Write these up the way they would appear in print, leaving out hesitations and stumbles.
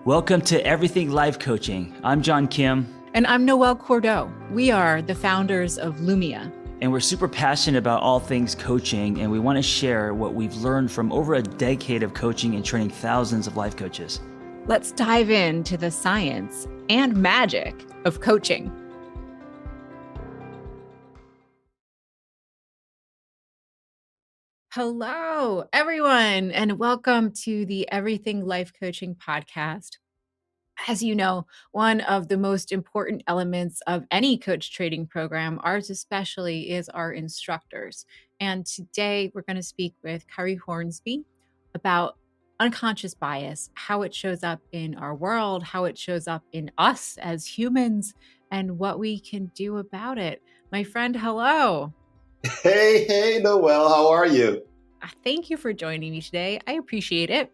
Welcome to Everything Life Coaching. I'm John Kim. And I'm Noelle Cordeaux. We are the founders of Lumia. And we're super passionate about all things coaching, and we want to share what we've learned from over a decade of coaching and training thousands of life coaches. Let's dive into the science and magic of coaching. Hello, everyone, and welcome to the Everything Life Coaching podcast. As you know, one of the most important elements of any coach training program, ours especially, is our instructors. And today we're going to speak with Khary Hornsby about unconscious bias, how it shows up in our world, how it shows up in us as humans, and what we can do about it. My friend, hello. Hey, Noelle, how are you? Thank you for joining me today. I appreciate it.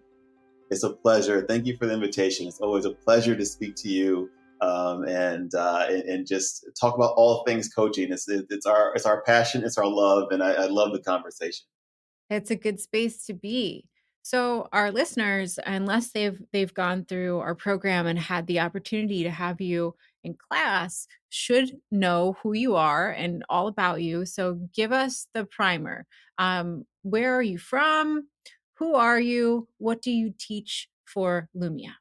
It's a pleasure. Thank you for the invitation. It's always a pleasure to speak to you and just talk about all things coaching. It's our passion, it's our love, and I love the conversation. It's a good space to be. So our listeners, unless they've gone through our program and had the opportunity to have you in class, should know who you are and all about you. So give us the primer. Where are you from? Who are you? What do you teach for Lumia?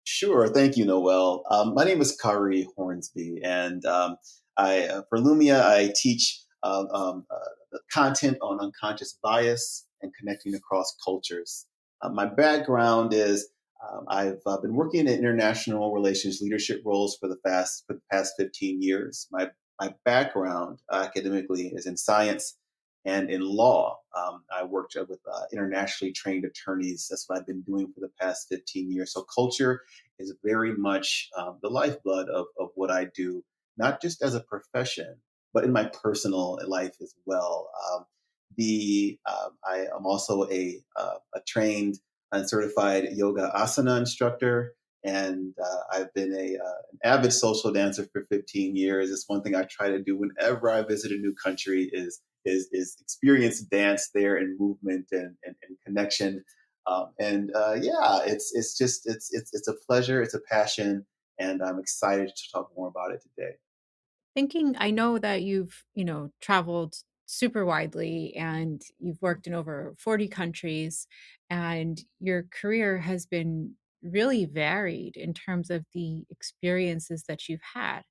Sure. Thank you, Noelle. My name is Khary Hornsby, and for Lumia, I teach the content on unconscious bias and connecting across cultures. My background is I've been working in international relations leadership roles for the past 15 years. My background academically is in science and in law. I worked with internationally trained attorneys. That's what I've been doing for the past 15 years. So culture is very much the lifeblood of what I do, not just as a profession, but in my personal life as well. I am also a trained and certified yoga asana instructor, and I've been an avid social dancer for 15 years. It's one thing I try to do whenever I visit a new country is experience dance there and movement and connection. It's a pleasure, it's a passion, and I'm excited to talk more about it today. I know that you've, traveled super widely and you've worked in over 40 countries, and your career has been really varied in terms of the experiences that you've had.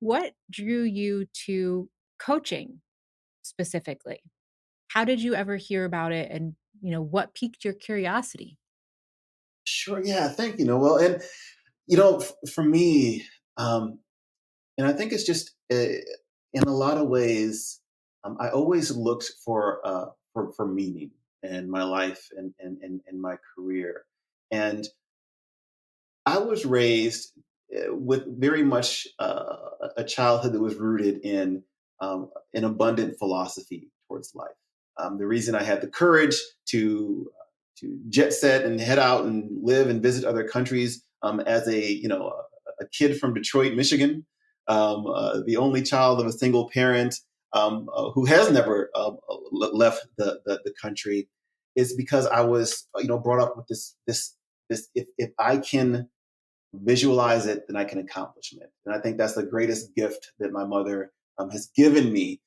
What drew you to coaching specifically? How did you ever hear about it, and, what piqued your curiosity? Sure, yeah, thank you, Noel. And for me, um, and I think it's just in a lot of ways, I always looked for meaning in my life and my career. And I was raised with very much a childhood that was rooted in an abundant philosophy towards life. The reason I had the courage to jet set and head out and live and visit other countries as a kid from Detroit, Michigan, the only child of a single parent who has never left the country, is because I was brought up with this if I can visualize it, then I can accomplish it. And I think that's the greatest gift that my mother has given me,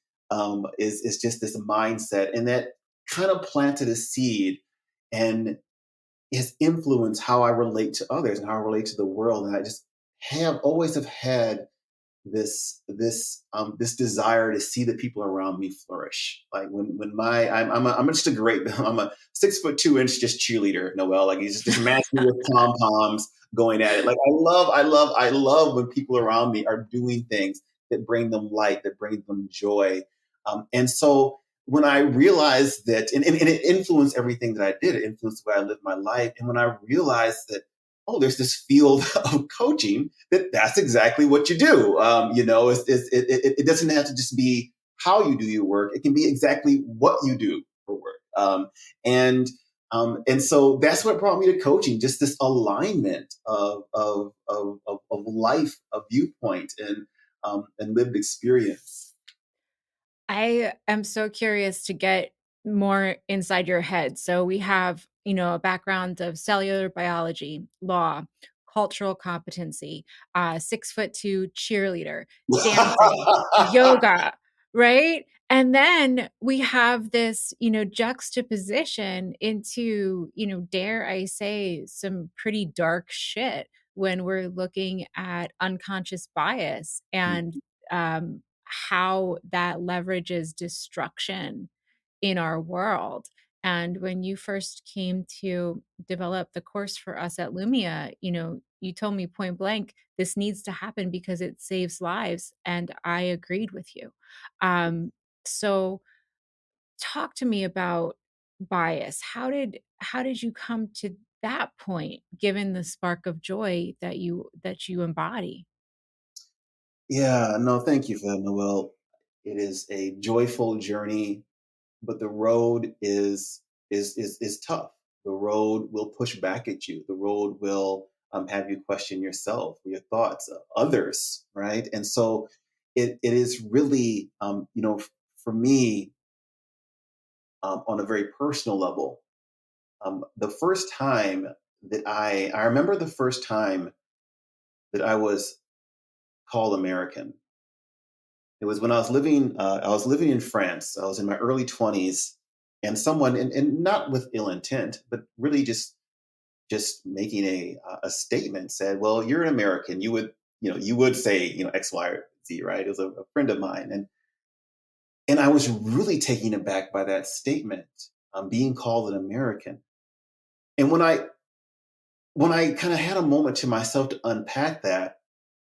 is just this mindset, and that kind of planted a seed and has influenced how I relate to others and how I relate to the world. And I just always have had this desire to see the people around me flourish. Like I'm just a great I'm a 6'2" just cheerleader, Noelle. Like he's just matching me with pom poms going at it. Like I love when people around me are doing things that bring them light, that bring them joy. And so when I realized that, and it influenced everything that I did, it influenced the way I lived my life. And when I realized that, oh, there's this field of coaching that's exactly what you do. It doesn't have to just be how you do your work. It can be exactly what you do for work. And so that's what brought me to coaching, just this alignment of life, of viewpoint, and lived experience. I am so curious to get more inside your head. So we have a background of cellular biology, law, cultural competency, 6'2" cheerleader, dancing, yoga, right? And then we have this, juxtaposition into, dare I say, some pretty dark shit when we're looking at unconscious bias and how that leverages destruction in our world. And when you first came to develop the course for us at Lumia, you told me point blank, this needs to happen because it saves lives. And I agreed with you. Um, so talk to me about bias. How did you come to that point, given the spark of joy that you embody? Yeah, no, thank you for that, Noelle. It is a joyful journey, but the road is tough. The road will push back at you. The road will have you question yourself, your thoughts, others, right? And so it is really, for me, on a very personal level, the first time I remember the first time that I was called American. It was when I was living in France. I was in my early 20s, and someone, and not with ill intent, but really just making a statement, said, "Well, you're an American. You would say, X, Y, or Z, right?" It was a friend of mine, and I was really taken aback by that statement, being called an American. And when I kind of had a moment to myself to unpack that,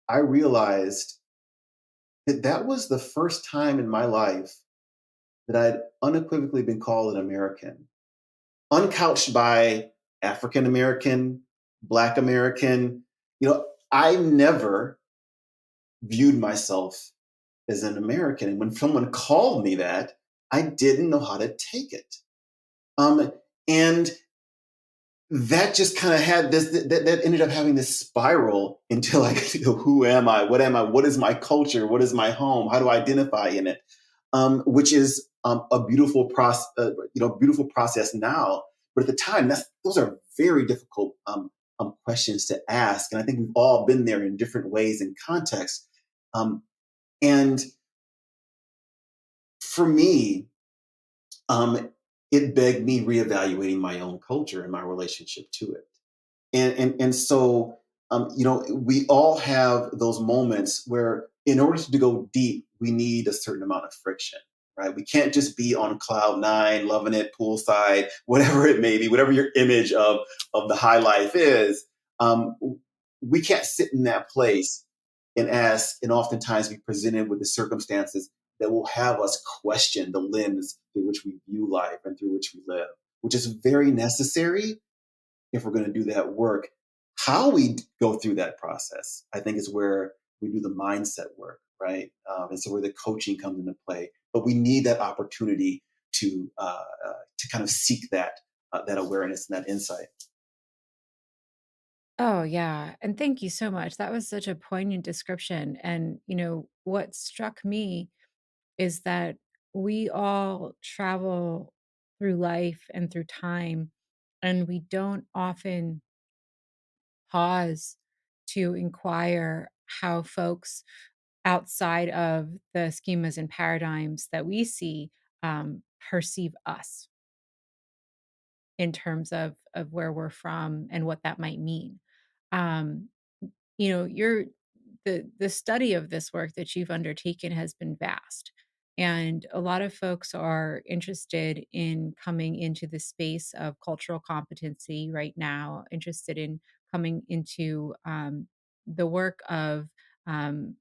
I realized that that was the first time in my life that I'd unequivocally been called an American, uncouched by African American, Black American. I never viewed myself as an American. And when someone called me that, I didn't know how to take it. And that just kind of had that ended up having this spiral until I could go, who am I? What am I? What is my culture? What is my home? How do I identify in it? Which is a beautiful process, beautiful process now. But at the time, those are very difficult questions to ask, and I think we've all been there in different ways and contexts. And for me, it begged me reevaluating my own culture and my relationship to it. And so we all have those moments where in order to go deep we need a certain amount of friction, right? We can't just be on cloud nine loving it poolside, whatever it may be, whatever your image of the high life is. We can't sit in that place and ask, and oftentimes be presented with the circumstances that will have us question the lens through which we view life and through which we live, which is very necessary if we're going to do that work. How we go through that process, I think, is where we do the mindset work, right? And so where the coaching comes into play. But we need that opportunity to kind of seek that awareness and that insight. Oh, yeah. And thank you so much. That was such a poignant description. And, what struck me is that we all travel through life and through time, and we don't often pause to inquire how folks outside of the schemas and paradigms that we see perceive us in terms of where we're from and what that might mean. Um, you're the study of this work that you've undertaken has been vast. And a lot of folks are interested in coming into the space of cultural competency right now, interested in coming into the work of um,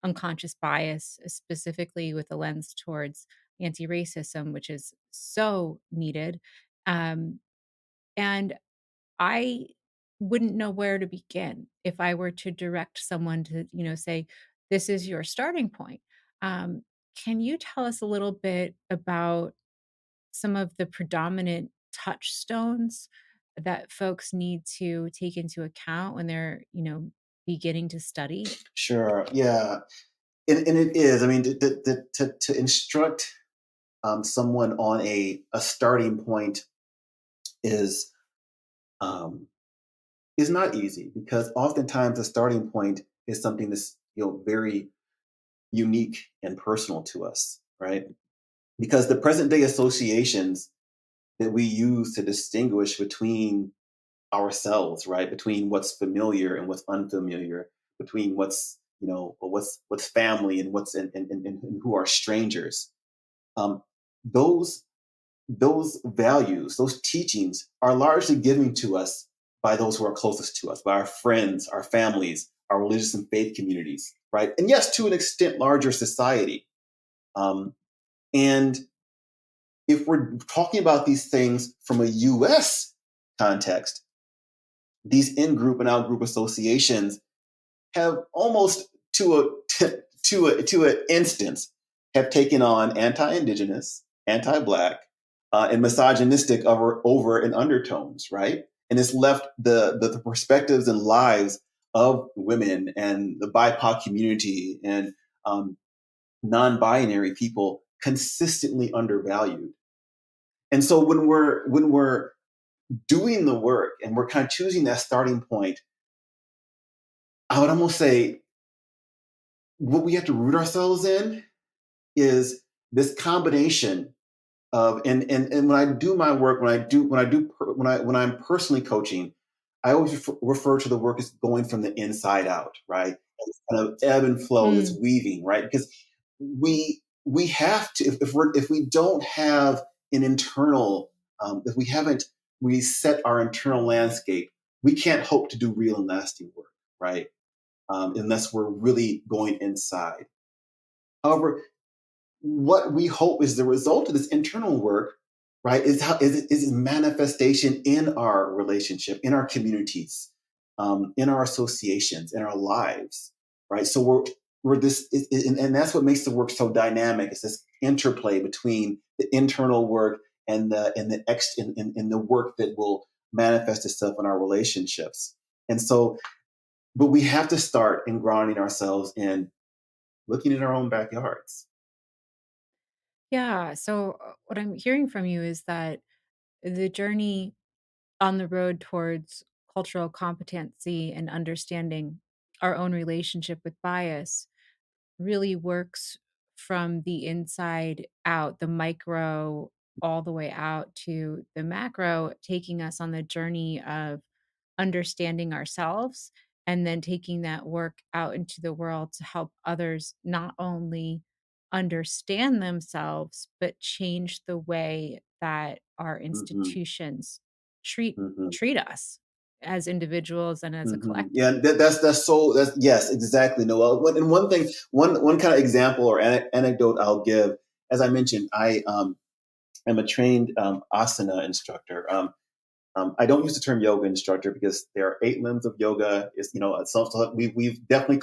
unconscious bias, specifically with a lens towards anti racism, which is so needed. Um, and I wouldn't know where to begin if I were to direct someone to, say, this is your starting point. Um, can you tell us a little bit about some of the predominant touchstones that folks need to take into account when they're, beginning to study? Sure. Yeah. And it is. I mean, to instruct someone on a starting point is um, is not easy, because oftentimes the starting point is something that's very unique and personal to us, right? Because the present day associations that we use to distinguish between ourselves, right, between what's familiar and what's unfamiliar, between what's family and and who are strangers, um, those those values, those teachings are largely given to us by those who are closest to us, by our friends, our families, our religious and faith communities, right? And yes, to an extent, larger society. Um, and if we're talking about these things from a US context, these in group and out group associations have almost to an instance have taken on anti-indigenous, anti-black, and misogynistic over and undertones, right? And it's left the perspectives and lives of women and the BIPOC community and um, non-binary people consistently undervalued. And so when we're doing the work and we're kind of choosing that starting point, I would almost say what we have to root ourselves in is this combination of and when I do my work, when I'm personally coaching, I always refer to the work as going from the inside out, right? And this kind of ebb and flow, this Mm. weaving, right? Because we have to, if we don't have an internal, if we haven't reset our internal landscape, we can't hope to do real and lasting work, right? Unless we're really going inside. However, what we hope is the result of this internal work, right, is manifestation in our relationship, in our communities, in our associations, in our lives, right? So we're this, and that's what makes the work so dynamic. It's this interplay between the internal work and the work that will manifest itself in our relationships. And so, but we have to start in grounding ourselves in looking in our own backyards. Yeah. So, what I'm hearing from you is that the journey on the road towards cultural competency and understanding our own relationship with bias really works from the inside out, the micro all the way out to the macro, taking us on the journey of understanding ourselves and then taking that work out into the world to help others not only understand themselves, but change the way that our Hmm. institutions treat Hmm. treat us as individuals and as a collective. Yeah, that's yes, exactly, Noelle. And one thing, one kind of example or anecdote I'll give, as I mentioned, I am a trained asana instructor. I don't use the term yoga instructor because there are 8 limbs of yoga. Is we've definitely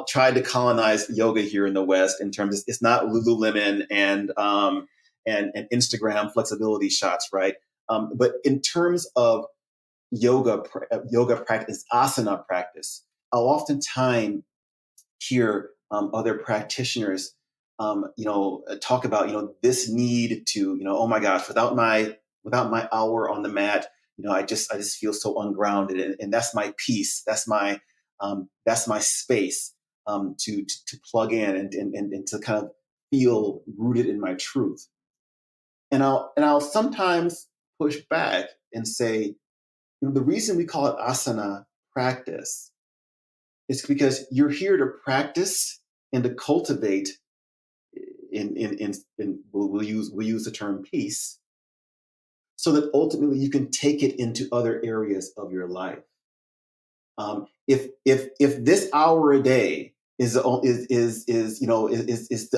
tried to colonize yoga here in the West in terms of it's not Lululemon and Instagram flexibility shots, right? But in terms of yoga practice, asana practice, I'll oftentimes hear other practitioners, talk about this need to, oh my gosh, without my hour on the mat, I just feel so ungrounded, and that's my peace, that's my space, to plug in and to kind of feel rooted in my truth. And I'll sometimes push back and say, the reason we call it asana practice is because you're here to practice and to cultivate we'll use the term peace, so that ultimately you can take it into other areas of your life. If this hour a day is the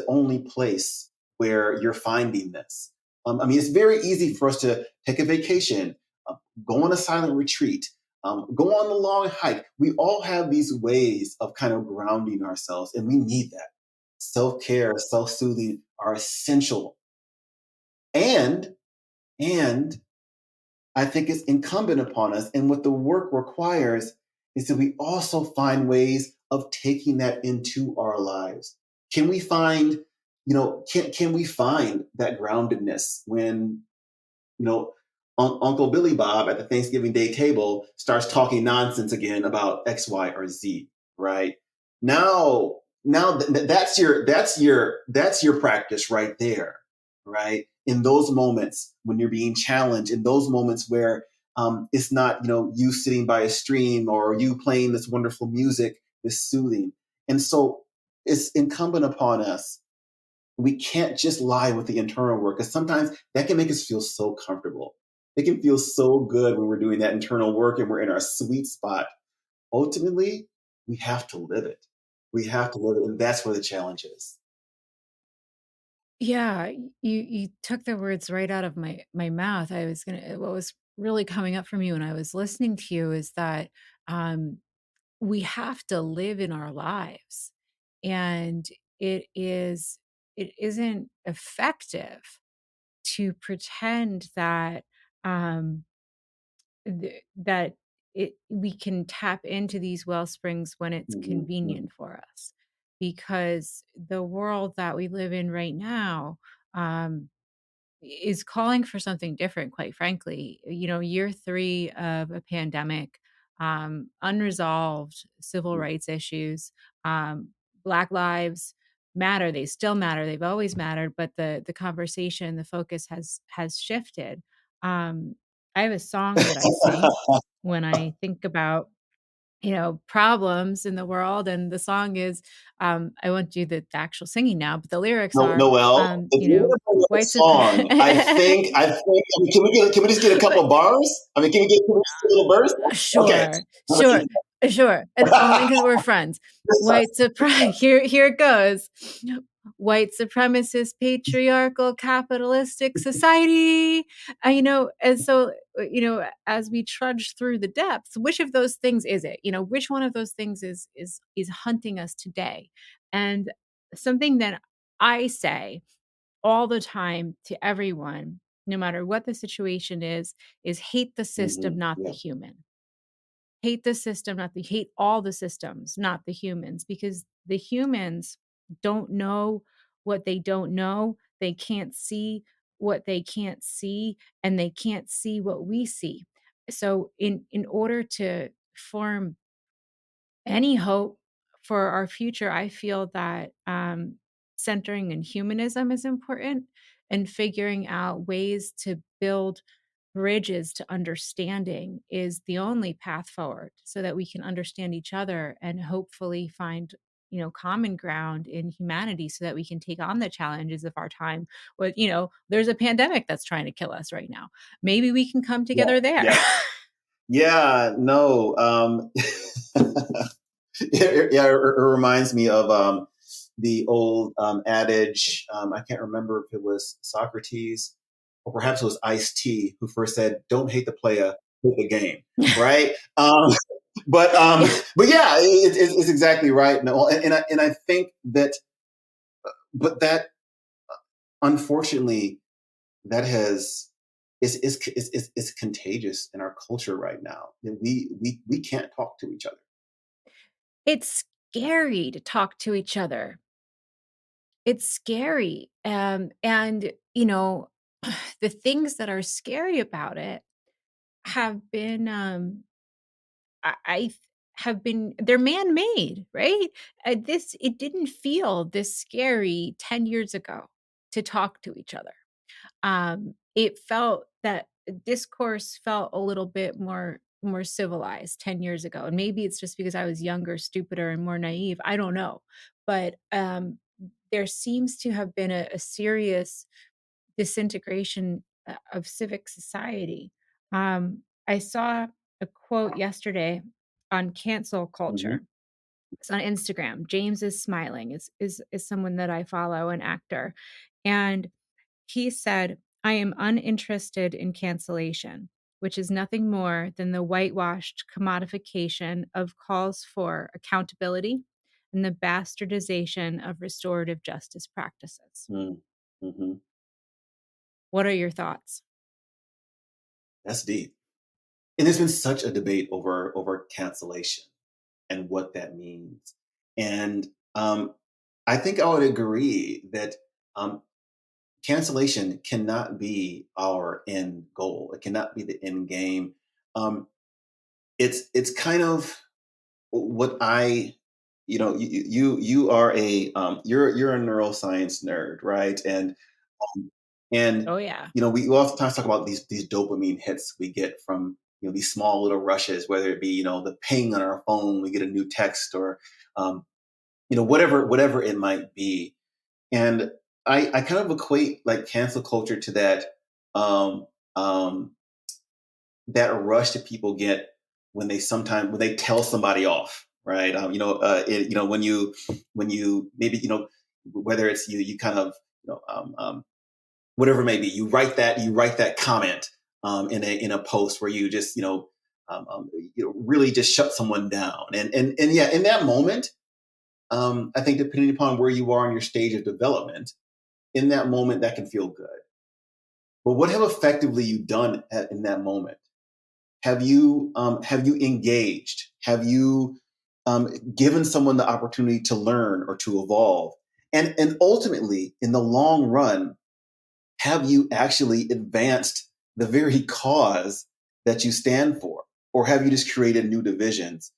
only place where you're finding this, I mean, it's very easy for us to take a vacation, uh, go on a silent retreat, go on a long hike. We all have these ways of kind of grounding ourselves, and we need that. Self care, self soothing are essential, and and I think it's incumbent upon us, and what the work requires is that we also find ways of taking that into our lives. Can we find, can we find that groundedness when, you know, Uncle Billy Bob at the Thanksgiving Day table starts talking nonsense again about X, Y, or Z, right? Now that's your practice right there, right? In those moments when you're being challenged, in those moments where it's not you sitting by a stream or you playing this wonderful music, this soothing, and so it's incumbent upon us. We can't just lie with the internal work because sometimes that can make us feel so comfortable. It can feel so good when we're doing that internal work and we're in our sweet spot. Ultimately, we have to live it. We have to live it, and that's where the challenge is. Yeah, you took the words right out of my mouth. What was really coming up from you when I was listening to you is that um, we have to live in our lives, and it is it isn't effective to pretend that um, that we can tap into these well springs when it's Mhm. convenient for us, because the world that we live in right now um, is calling for something different, quite frankly. Year three of a pandemic, unresolved civil rights issues, um, Black lives matter. They still matter. They've always mattered, but the conversation, the focus has shifted. Um, I have a song that I sing when I think about problems in the world, and the song is I won't do the actual singing now, but the lyrics No, are Noelle, if you're gonna bring up a white song, I mean, can we just get a couple bars? I mean, can we just get a little burst? Okay. Sure, Well, let's sure, sure, and only because we're friends. White supremacy. Here it goes. White supremacist, patriarchal, capitalistic society. And so as we trudge through the depths, which of those things is it? Which one of those things is hunting us today? And something that I say all the time to everyone, no matter what the situation is hate the system, not the Yeah. human. Hate the system, not the hate all the systems, not the humans, because the humans don't know what they don't know. They can't see what they can't see, and they can't see what we see. So in order to form any hope for our future, I feel that centering in humanism is important, and figuring out ways to build bridges to understanding is the only path forward, so that we can understand each other and hopefully find common ground in humanity, so that we can take on the challenges of our time. But there's a pandemic that's trying to kill us right now. Maybe we can come Yeah. together there. Yeah. Yeah. No. It reminds me of the old adage. I can't remember if it was Socrates or perhaps it was Ice T who first said, "Don't hate the player, hate the game." Right? But um, Yeah. but yeah, it's exactly right. No, and I think that, but that unfortunately that has is contagious in our culture right now. That we can't talk to each other. It's scary to talk to each other. It's scary. And the things that are scary about it have been I have been they're man-made, right? This It didn't feel this scary 10 years ago to talk to each other. It felt that discourse felt a little bit more civilized 10 years ago, and maybe it's just because I was younger, stupider, and more naive. I don't know, but there seems to have been a serious disintegration of civic society. I saw a quote yesterday on cancel Hmm. culture. It's on Instagram. James is smiling. Is someone that I follow, an actor, and he said, "I am uninterested in cancellation, which is nothing more than the whitewashed commodification of calls for accountability and the bastardization of restorative justice practices." Mm-hmm. What are your thoughts? That's deep. And there's been such a debate over cancellation and what that means. And I think I would agree that um, cancellation cannot be our end goal. It cannot be the end game. Um, it's kind of what I, you are you're a neuroscience nerd, right? Um, and Oh, yeah. we oftentimes talk about these dopamine hits we get from these small little rushes, whether it be the ping on our phone, we get a new text, or um, whatever it might be. And I kind of equate like cancel culture to um, um, that rush that people get when they tell somebody off, right? When you maybe whether it's you kind of whatever it may be, you write that comment in a post where you just really just shut someone down, and yeah, in that moment, I think depending upon where you are in your stage of development, in that moment that can feel good. But what have effectively you done in that moment? Have you engaged? Have you given someone the opportunity to learn or to evolve? And ultimately, in the long run, have you actually advanced the very cause that you stand for, or have you just created new divisions?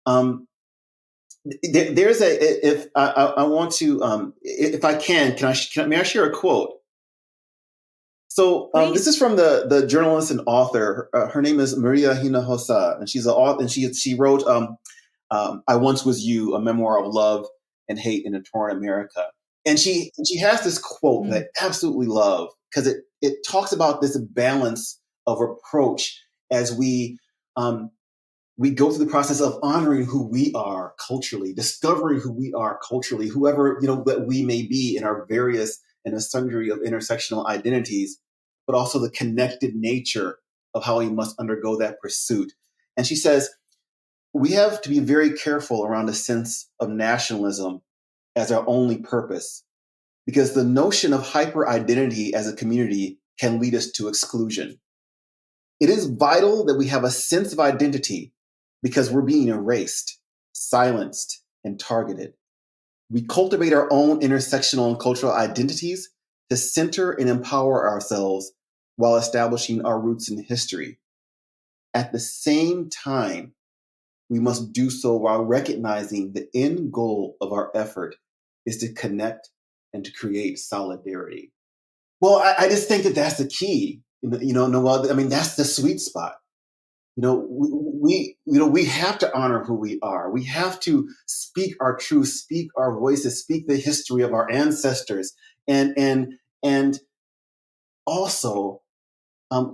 Um, there's a if I want to if I can may I share a quote? So this is Please. from the journalist and author. Her name is Maria Hinojosa, and she's an author. And she wrote "I Once Was You," a memoir of love and hate in a torn America. And she has this quote Mm. that I absolutely love, because it talks about this balance of approach as we go through the process of honoring who we are culturally, discovering who we are culturally, whoever that we may be in our various and a sundry of intersectional identities, but also the connected nature of how we must undergo that pursuit. And she says we have to be very careful around a sense of nationalism as our only purpose, because the notion of hyper identity as a community can lead us to exclusion. It is vital that we have a sense of identity, because we're being erased, silenced, and targeted. We cultivate our own intersectional and cultural identities to center and empower ourselves while establishing our roots in history. At the same time, we must do so while recognizing the end goal of our effort is to connect and to create solidarity. Well, I just think that that's the key. Noelle, I mean, that's the sweet spot. We have to honor who we are. We have to speak our truth, speak our voices, speak the history of our ancestors, and also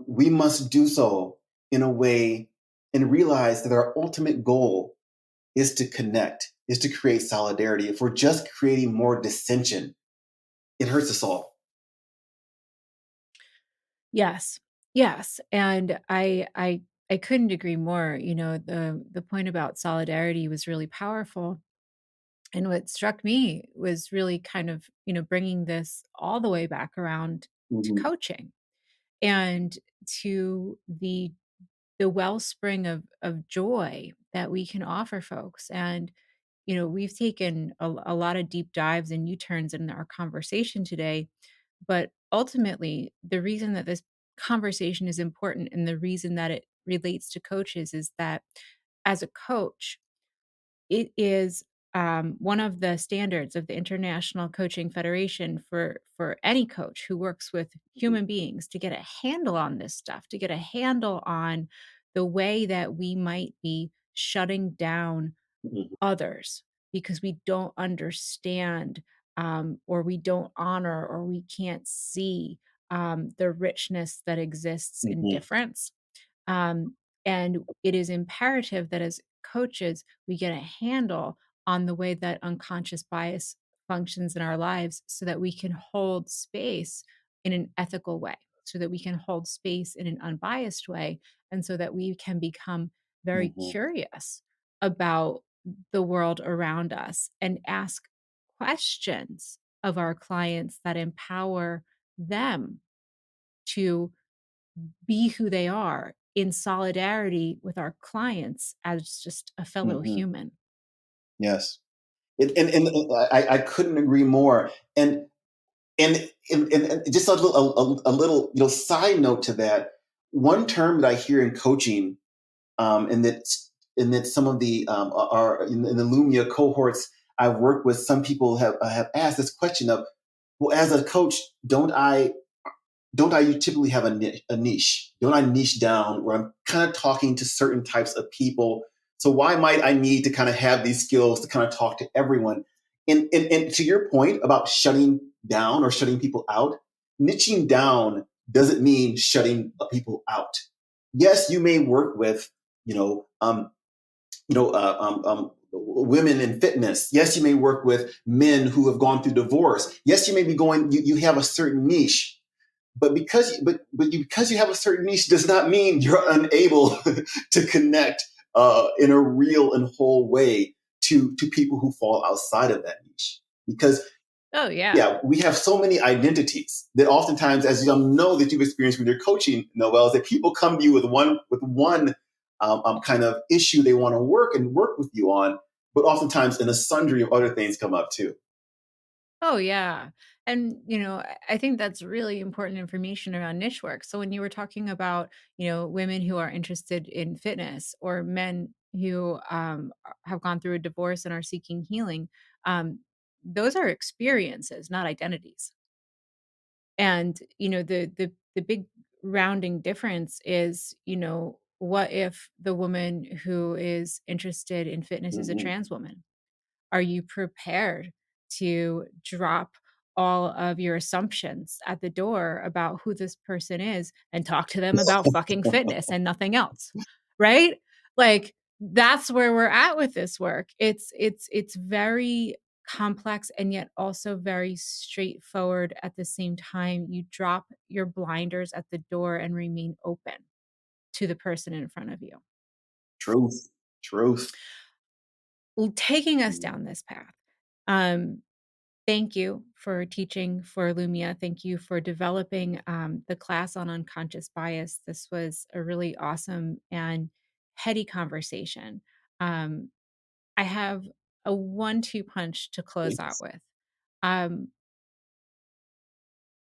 we must do so in a way and realize that our ultimate goal is to connect, is to create solidarity. If we're just creating more dissension, it hurts us all. Yes. Yes, and I couldn't agree more. The point about solidarity was really powerful, and what struck me was really kind of, bringing this all the way back around to Hmm. coaching and to the wellspring of joy that we can offer folks. And we've taken a lot of deep dives and U-turns in our conversation today, but ultimately, the reason that this conversation is important and the reason that it relates to coaches is that as a coach, it is one of the standards of the International Coaching Federation for any coach who works with human beings to get a handle on this stuff, to get a handle on the way that we might be shutting down Hmm. others because we don't understand, or we don't honor, or we can't see the richness that exists in Hmm. difference. Um, and it is imperative that as coaches, we get a handle on the way that unconscious bias functions in our lives so that we can hold space in an ethical way, so that we can hold space in an unbiased way, and so that we can become very Hmm. curious about the world around us and ask questions of our clients that empower them to be who they are in solidarity with our clients as just a fellow Hmm. human. Yes. And I couldn't agree more. And and just a little side note to that. One term that I hear in coaching, and that some of the are in the Lumia cohorts I've worked with, some people have asked this question of, well, as a coach, don't I typically have a niche? Don't I niche down where I'm kind of talking to certain types of people? So why might I need to kind of have these skills to kind of talk to everyone? And to your point about shutting down or shutting people out, niching down doesn't mean shutting people out. Yes, you may work with, you know, women in fitness. Yes, you may work with men who have gone through divorce. Yes, you may be you have a certain niche. But because you have a certain niche does not mean you're unable to connect in a real and whole way to people who fall outside of that niche. Because Oh, yeah. yeah, we have so many identities that oftentimes, as you know that you've experienced with your coaching, Noelle, is that people come to you with one kind of issue they want to work with you on, but oftentimes in a sundry of other things come up too. Oh, yeah. And, I think that's really important information around niche work. So when you were talking about, women who are interested in fitness or men who have gone through a divorce and are seeking healing, those are experiences, not identities. And, the big rounding difference is, what if the woman who is interested in fitness is a Mm-hmm. trans woman? Are you prepared to drop all of your assumptions at the door about who this person is and talk to them about fucking fitness and nothing else? Right? Like that's where we're at with this work. It's very complex and yet also very straightforward at the same time. You drop your blinders at the door and remain open to the person in front of you. Truth, truth. Taking us down this path. Um, Thank you for teaching for Lumia. Thank you for developing the class on unconscious bias. This was a really awesome and heady conversation. Um, I have a 1-2 punch to close out Please. with. Um,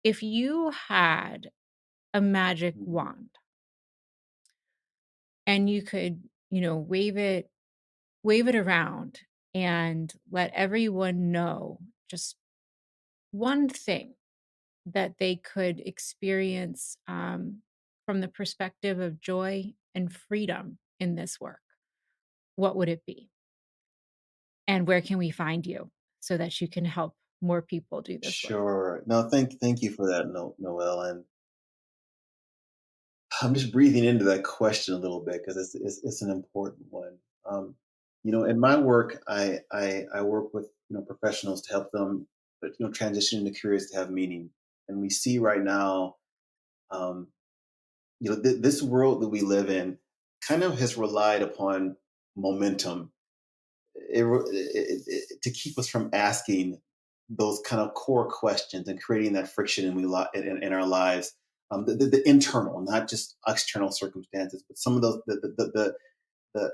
if you had a magic wand and you could, wave it around and let everyone know just one thing that they could experience from the perspective of joy and freedom in this work, what would it be? And where can we find you so that you can help more people do this work? Sure. No, thank you for that, Noelle. And I'm just breathing into that question a little bit because it's an important one. Um, in my work, I work with professionals to help them, transition into careers to have meaning. And we see right now, um, this world that we live in kind of has relied upon momentum to keep us from asking those kind of core questions and creating that friction in our lives, the internal, not just external circumstances, but some of those the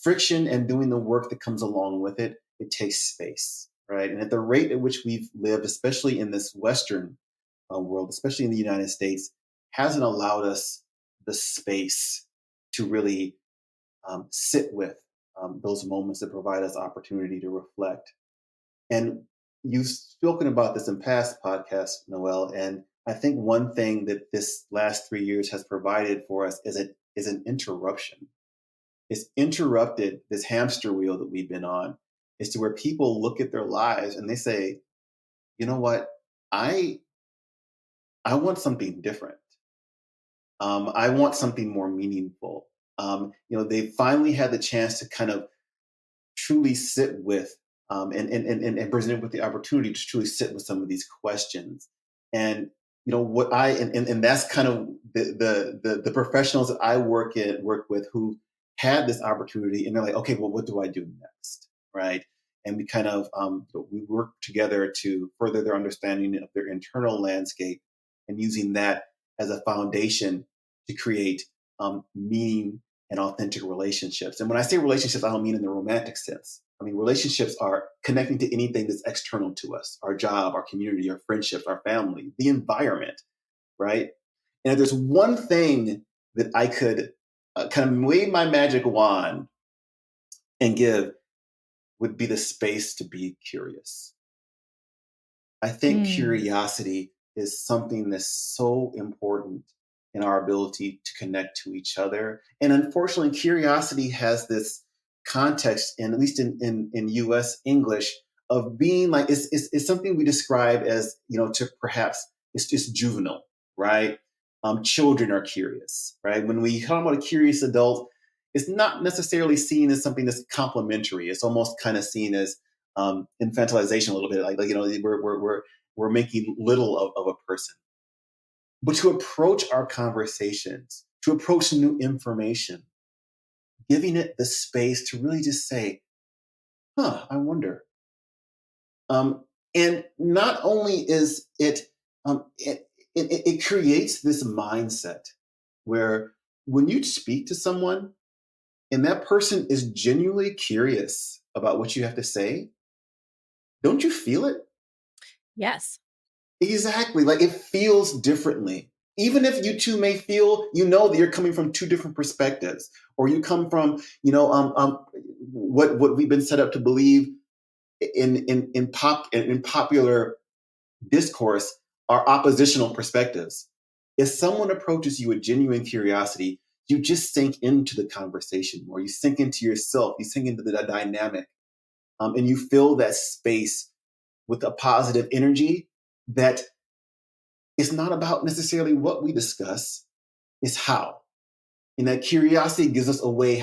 friction and doing the work that comes along with it. It takes space, right? And at the rate at which we've lived, especially in this Western world, especially in the United States, hasn't allowed us the space to really sit with those moments that provide us opportunity to reflect. And you've spoken about this in past podcasts, Noelle, and I think one thing that this last 3 years has provided for us is an interruption. It's interrupted this hamster wheel that we've been on. Is to where people look at their lives and they say, you know what, I I want something different. I want something more meaningful. They finally had the chance to kind of truly sit with and presented with the opportunity to truly sit with some of these questions. And what and that's kind of the professionals that I work with who had this opportunity, and they're like, okay, well, what do I do next, right? And we kind of we work together to further their understanding of their internal landscape, and using that as a foundation to create meaning and authentic relationships. And when I say relationships, I don't mean in the romantic sense. I mean, relationships are connecting to anything that's external to us, our job, our community, our friendships, our family, the environment, right? And if there's one thing that I could kind of wave my magic wand and give, would be the space to be curious. I think curiosity is something that's so important in our ability to connect to each other. And unfortunately, curiosity has this context, and at least in US English, of being like, it's something we describe as, to perhaps it's just juvenile, right? Children are curious, right? When we talk about a curious adult, it's not necessarily seen as something that's complimentary. It's almost kind of seen as infantilization a little bit, like we're making little of a person. But to approach our conversations, to approach new information, giving it the space to really just say, I wonder. And not only is it creates this mindset where when you speak to someone and that person is genuinely curious about what you have to say, don't you feel it? Yes. Exactly. Like it feels differently. Even if you two may feel, that you're coming from two different perspectives, or you come from, what we've been set up to believe in popular discourse are oppositional perspectives. If someone approaches you with genuine curiosity, you just sink into the conversation more. You sink into yourself. You sink into the dynamic, and you fill that space with a positive energy that is not about necessarily what we discuss, it's how. And that curiosity gives us a way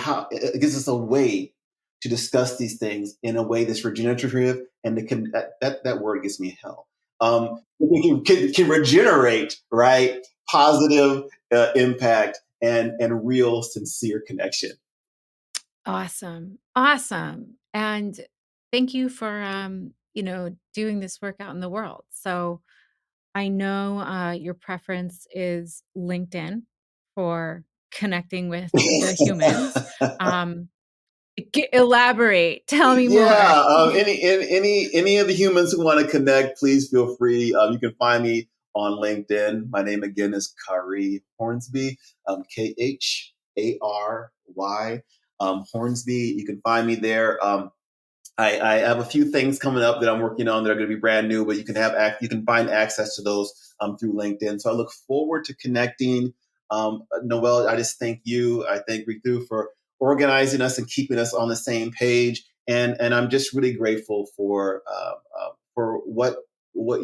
to discuss these things in a way that's regenerative, and that word gives me hell. Can regenerate, right? Positive impact and real sincere connection. Awesome. Awesome. And thank you for, doing this work out in the world. So I know your preference is LinkedIn for connecting with the humans. Elaborate. Tell me more. Yeah, any of the humans who want to connect, please feel free. You can find me on LinkedIn. My name again is Khary Hornsby, Khary, Hornsby. You can find me there. I have a few things coming up that I'm working on that are going to be brand new, but you can find access to those through LinkedIn. So I look forward to connecting. Noelle, I just thank you. I thank Ritu for organizing us and keeping us on the same page. And I'm just really grateful for what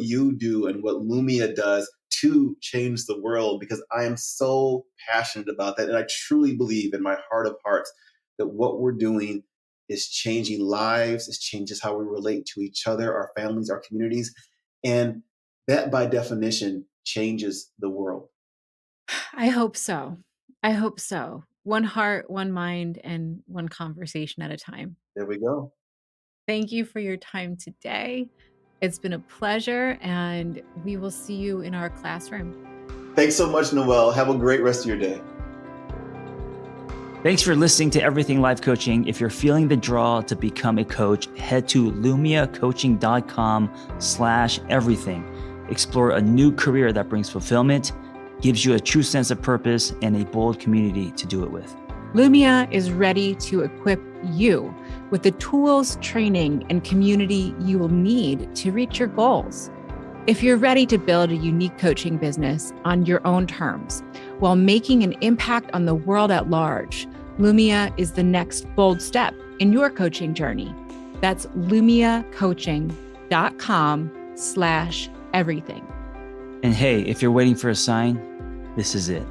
you do and what Lumia does to change the world, because I am so passionate about that. And I truly believe in my heart of hearts that what we're doing is changing lives. It changes how we relate to each other, our families, our communities. And that by definition changes the world. I hope so. I hope so. One heart, one mind, and one conversation at a time. There we go. Thank you for your time today. It's been a pleasure, and we will see you in our classroom. Thanks so much, Noelle. Have a great rest of your day. Thanks for listening to Everything Life Coaching. If you're feeling the draw to become a coach, head to lumiacoaching.com/everything. Explore a new career that brings fulfillment, gives you a true sense of purpose, and a bold community to do it with. Lumia is ready to equip you with the tools, training, and community you will need to reach your goals. If you're ready to build a unique coaching business on your own terms while making an impact on the world at large, Lumia is the next bold step in your coaching journey. That's lumiacoaching.com/everything. And hey, if you're waiting for a sign, this is it.